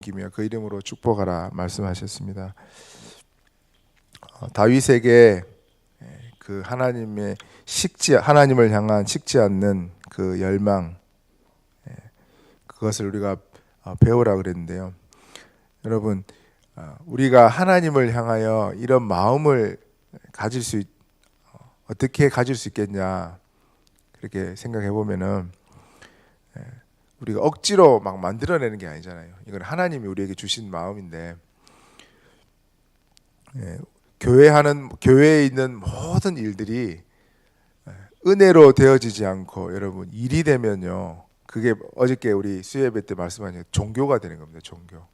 맡기며 그 이름으로 축복하라 말씀하셨습니다. 다윗에게 그 하나님을 향한 식지 않는 그 열망, 그것을 우리가 배우라 그랬는데요. 여러분, 우리가 하나님을 향하여 이런 마음을 어떻게 가질 수 있겠냐, 그렇게 생각해 보면은 우리가 억지로 막 만들어내는 게 아니잖아요. 이건 하나님이 우리에게 주신 마음인데, 교회에 있는 모든 일들이 은혜로 되어지지 않고, 여러분, 일이 되면요, 그게 어저께 우리 수요예배 때 말씀하신 종교가 되는 겁니다. 종교.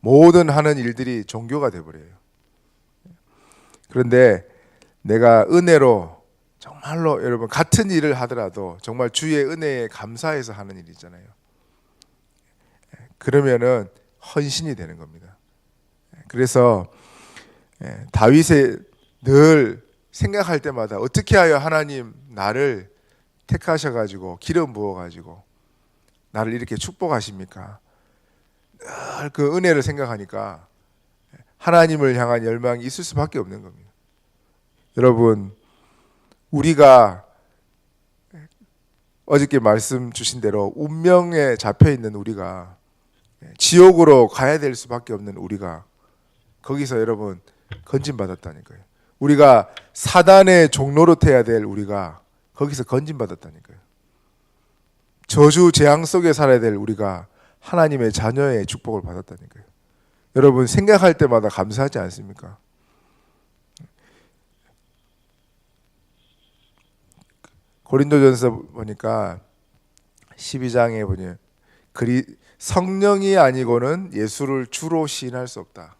모든 하는 일들이 종교가 되어버려요. 그런데 내가 은혜로 정말로, 여러분, 같은 일을 하더라도 정말 주의 은혜에 감사해서 하는 일이잖아요. 그러면은 헌신이 되는 겁니다. 그래서 다윗이 늘 생각할 때마다 어떻게 하여 하나님 나를 택하셔가지고 기름 부어가지고 나를 이렇게 축복하십니까? 늘 그 은혜를 생각하니까 하나님을 향한 열망이 있을 수밖에 없는 겁니다. 여러분, 우리가 어저께 말씀 주신 대로 운명에 잡혀 있는 우리가, 지옥으로 가야 될 수밖에 없는 우리가, 거기서 여러분 건진받았다니까요. 우리가 사단의 종노릇해야 될 우리가 거기서 건진받았다니까요. 저주 재앙 속에 살아야 될 우리가 하나님의 자녀의 축복을 받았다니까요. 여러분, 생각할 때마다 감사하지 않습니까? 고린도전서 보니까 12장에 보니 성령이 아니고는 예수를 주로 시인할 수 없다.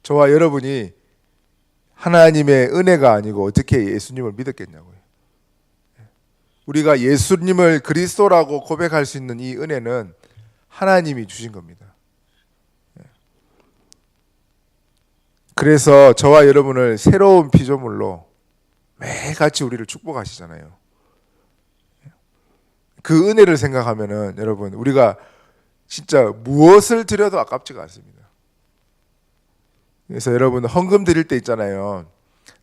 저와 여러분이 하나님의 은혜가 아니고 어떻게 예수님을 믿었겠냐고요. 우리가 예수님을 그리스도라고 고백할 수 있는 이 은혜는 하나님이 주신 겁니다. 그래서 저와 여러분을 새로운 피조물로 매일같이 우리를 축복하시잖아요. 그 은혜를 생각하면은 여러분, 우리가 진짜 무엇을 드려도 아깝지가 않습니다. 그래서 여러분, 헌금 드릴 때 있잖아요.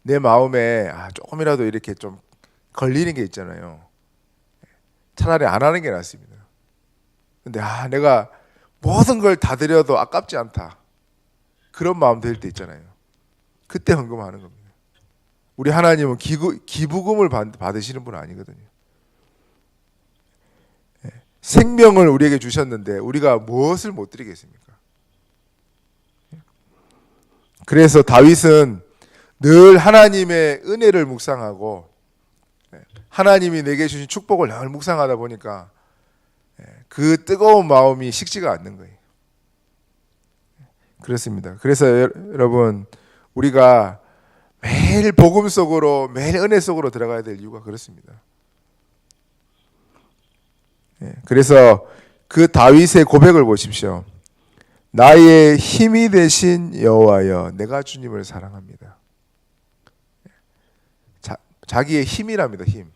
내 마음에 조금이라도 이렇게 좀 걸리는 게 있잖아요. 차라리 안 하는 게 낫습니다. 근데 내가 모든 걸 다 드려도 아깝지 않다, 그런 마음 들 때 있잖아요. 그때 헌금하는 겁니다. 우리 하나님은 기부금을 받으시는 분 아니거든요. 생명을 우리에게 주셨는데 우리가 무엇을 못 드리겠습니까? 그래서 다윗은 늘 하나님의 은혜를 묵상하고 하나님이 내게 주신 축복을 늘 묵상하다 보니까 그 뜨거운 마음이 식지가 않는 거예요. 그렇습니다. 그래서 여러분, 우리가 매일 복음 속으로, 매일 은혜 속으로 들어가야 될 이유가 그렇습니다. 그래서 그 다윗의 고백을 보십시오. 나의 힘이 되신 여호와여, 내가 주님을 사랑합니다. 자기의 힘이랍니다. 힘.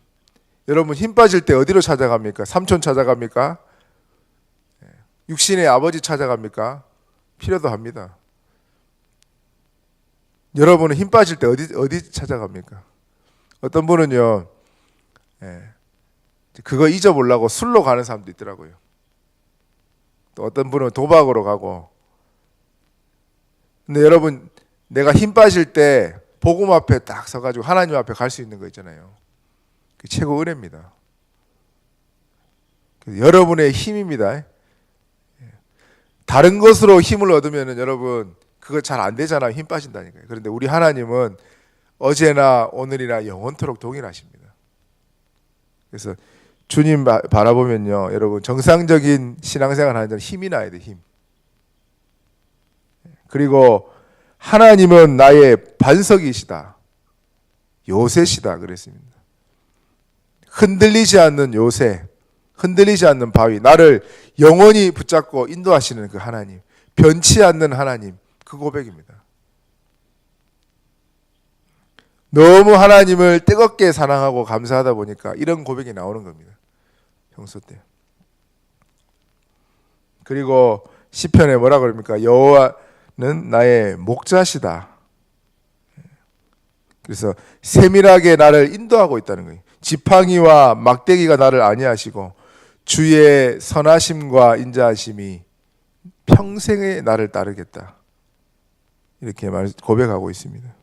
여러분, 힘 빠질 때 어디로 찾아갑니까? 삼촌 찾아갑니까? 육신의 아버지 찾아갑니까? 필요도 합니다. 여러분은 힘 빠질 때 어디 찾아갑니까? 어떤 분은요, 그거 잊어보려고 술로 가는 사람도 있더라고요. 또 어떤 분은 도박으로 가고. 근데 여러분, 내가 힘 빠질 때 복음 앞에 딱 서가지고 하나님 앞에 갈 수 있는 거 있잖아요. 그게 최고 은혜입니다. 여러분의 힘입니다. 다른 것으로 힘을 얻으면 여러분, 그거 잘 안 되잖아요. 힘 빠진다니까요. 그런데 우리 하나님은 어제나 오늘이나 영원토록 동일하십니다. 그래서 주님 바라보면요, 여러분, 정상적인 신앙생활 하는 자는 힘이 나야 돼. 힘. 그리고 하나님은 나의 반석이시다, 요새시다 그랬습니다. 흔들리지 않는 요새, 흔들리지 않는 바위, 나를 영원히 붙잡고 인도하시는 그 하나님, 변치 않는 하나님, 그 고백입니다. 너무 하나님을 뜨겁게 사랑하고 감사하다 보니까 이런 고백이 나오는 겁니다. 평소 때. 그리고 시편에 뭐라 그럽니까? 여호와는 나의 목자시다. 그래서 세밀하게 나를 인도하고 있다는 거예요. 지팡이와 막대기가 나를 안위하시고 주의 선하심과 인자하심이 평생에 나를 따르겠다. 이렇게 고백하고 있습니다.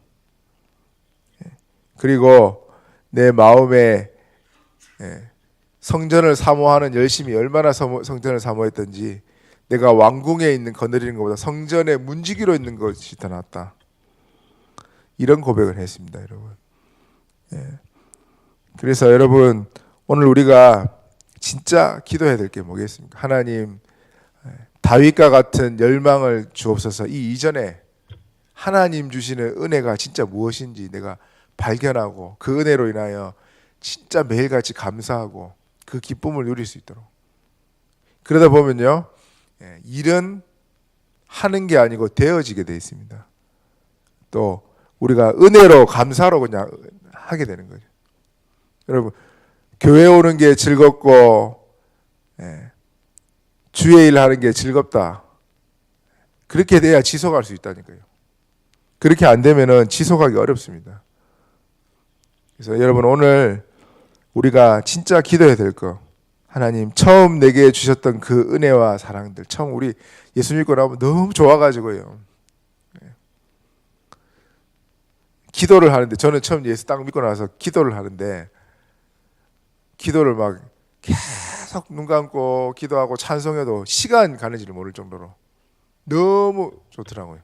그리고 내 마음에 성전을 사모하는 열심이 얼마나 성전을 사모했던지 내가 왕궁에 있는 거느리는 것보다 성전에 문지기로 있는 것이 더 낫다. 이런 고백을 했습니다, 여러분. 그래서 여러분 오늘 우리가 진짜 기도해야 될 게 뭐겠습니까? 하나님, 다윗과 같은 열망을 주옵소서. 이 이전에 하나님 주시는 은혜가 진짜 무엇인지 내가 발견하고 그 은혜로 인하여 진짜 매일같이 감사하고 그 기쁨을 누릴 수 있도록. 그러다 보면요, 일은 하는 게 아니고 되어지게 되어 있습니다. 또 우리가 은혜로 감사로 그냥 하게 되는 거죠. 여러분, 교회 오는 게 즐겁고 주의 일 하는 게 즐겁다. 그렇게 돼야 지속할 수 있다니까요. 그렇게 안 되면은 지속하기 어렵습니다. 그래서 여러분 오늘 우리가 진짜 기도해야 될 거, 하나님 처음 내게 주셨던 그 은혜와 사랑들, 처음 우리 예수 믿고 나면 너무 좋아가지고요. 기도를 하는데, 저는 처음 예수 딱 믿고 나서 기도를 하는데 기도를 막 계속 눈 감고 기도하고 찬송해도 시간 가는지를 모를 정도로 너무 좋더라고요.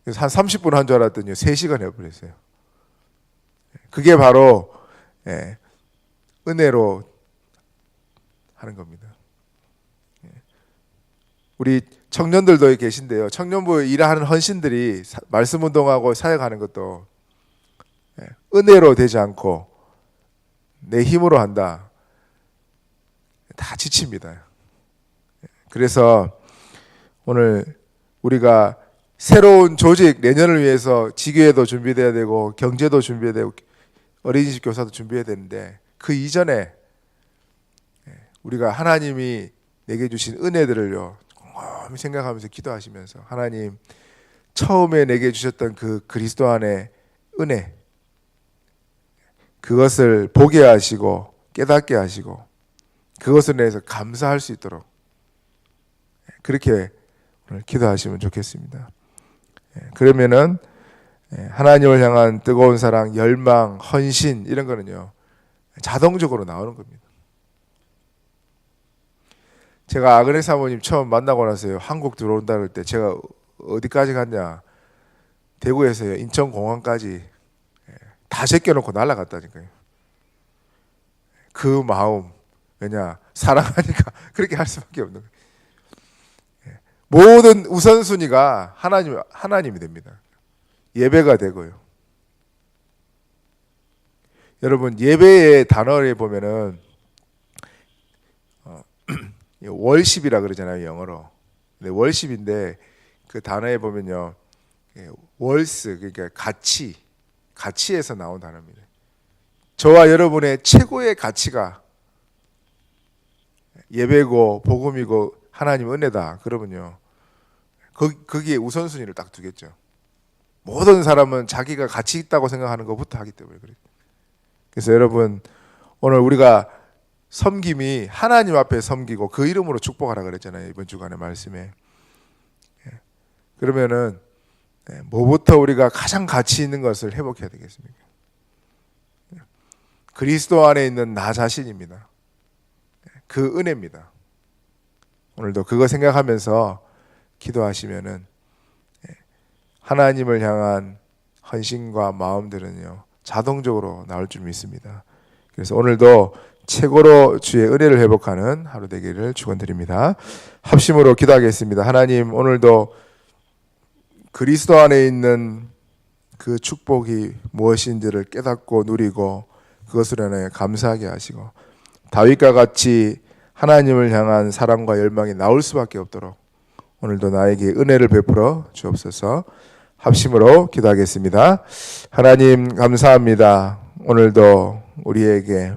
그래서 한 30분 한 줄 알았더니 3시간 해버렸어요. 그게 바로 은혜로 하는 겁니다. 우리 청년들도 계신데요. 청년부 일하는 헌신들이 말씀 운동하고 사역하는 것도 은혜로 되지 않고 내 힘으로 한다. 다 지칩니다. 그래서 오늘 우리가 새로운 조직, 내년을 위해서 지교회도 준비돼야 되고 경제도 준비해야 되고 어린이집 교사도 준비해야 되는데, 그 이전에 우리가 하나님이 내게 주신 은혜들을요 곰곰이 생각하면서 기도하시면서, 하나님 처음에 내게 주셨던 그 그리스도 안의 은혜, 그것을 보게 하시고 깨닫게 하시고 그것을 내서 감사할 수 있도록 그렇게 오늘 기도하시면 좋겠습니다. 그러면은 하나님을 향한 뜨거운 사랑, 열망, 헌신 이런 거는요 자동적으로 나오는 겁니다. 제가 아그네 사모님 처음 만나고 나서요, 한국 들어온다 그럴 때 제가 어디까지 갔냐, 대구에서요 인천공항까지 다 제껴놓고 날아갔다니까요. 그 마음, 왜냐 사랑하니까 그렇게 할 수밖에 없는 거예요. 모든 우선순위가 하나님이 됩니다. 예배가 되고요. 여러분 예배의 단어를 보면은 월십이라 그러잖아요, 영어로. 근데 월십인데 그 단어에 보면요, 월스, 그러니까 가치에서 나온 단어입니다. 저와 여러분의 최고의 가치가 예배고 복음이고 하나님 은혜다. 그러면요, 거기에 우선순위를 딱 두겠죠. 모든 사람은 자기가 가치 있다고 생각하는 것부터 하기 때문에 그래요. 그래서 여러분 오늘 우리가 섬김이 하나님 앞에 섬기고 그 이름으로 축복하라 그랬잖아요, 이번 주간의 말씀에. 그러면은 뭐부터 우리가 가장 가치 있는 것을 회복해야 되겠습니까? 그리스도 안에 있는 나 자신입니다. 그 은혜입니다. 오늘도 그거 생각하면서 기도하시면은 하나님을 향한 헌신과 마음들은요 자동적으로 나올 줄 믿습니다. 그래서 오늘도 최고로 주의 은혜를 회복하는 하루 되기를 축원드립니다. 합심으로 기도하겠습니다. 하나님, 오늘도 그리스도 안에 있는 그 축복이 무엇인지를 깨닫고 누리고 그것으로 인해 감사하게 하시고, 다윗과 같이 하나님을 향한 사랑과 열망이 나올 수밖에 없도록 오늘도 나에게 은혜를 베풀어 주옵소서. 합심으로 기도하겠습니다. 하나님 감사합니다. 오늘도 우리에게